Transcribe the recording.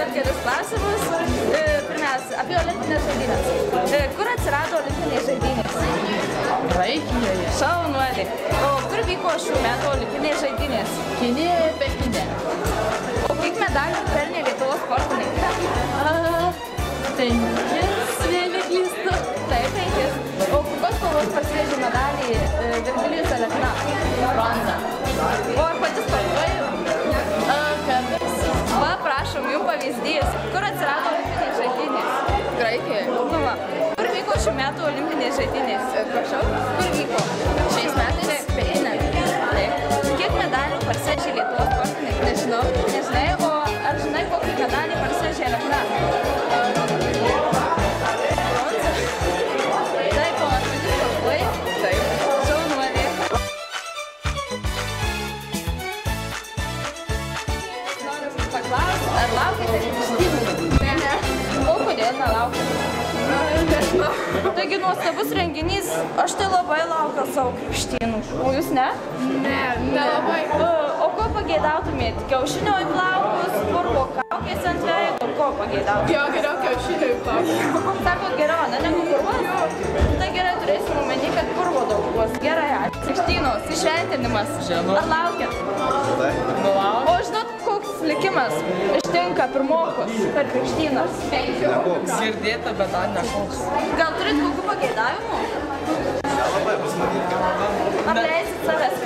užduoti kelius klausimus. Pirmiausia, apie olimpinės žaidynės. Kur atsirado olimpinės žaidynės? Graikijoje. Šaunuolė. O kur vyko šių metų olimpinės žaidynės? Kinijoje, Pekine. O kiek medalių pelnė Lietuvos sportininkai? 5, jei neklystu. Taip, 5. O kokios spalvos parsivežė medalį Virgilijus Alekna? Bronza. O ar pati sportuoji? Kartais. Va, prašom, jums pavyzdys. Kur atsirado olimpinės žaidynės? Graikijoje. Nu va. Kur vyko šių metų olimpinės žaidynės? Prašau. Kur vyko? Šiais metais Pekine. Taip. Kiek medalių parsivežė Lietuvos sportininkai? Nežinau. Nežinai, o ar žinai, kokį medalį parsivežė Alekna? Bronzą. Taip, o ar pati sportuoji? Taip. Šaunuolė. Noriu paklausti, ar laukite krikštynų? Ne. O kodėl nelaukite? Nežinau. Taigi nuostabus renginys, aš tai labai laukiu savo krikštynų. O jūs ne? Ne, nelabai. O ko pageidautumėt? Kiaušinio į plaukus, purvo kaukės ant veido, ko pageidautumėt? Jo, geriau kiaušinio į plaukus. Sakot geriau, ne, negu purvas? Tai gerai turėsim omeny, kad purvo daug bus. Gerai, ačiū. Krikštynos, įšventinimas. Ar laukiat? O žinot, koks likimas ištinka pirmokus per krikštynas? Girdėta, bet dar nekoks. Gal turit kokių pageidavimų? Apleisit savęs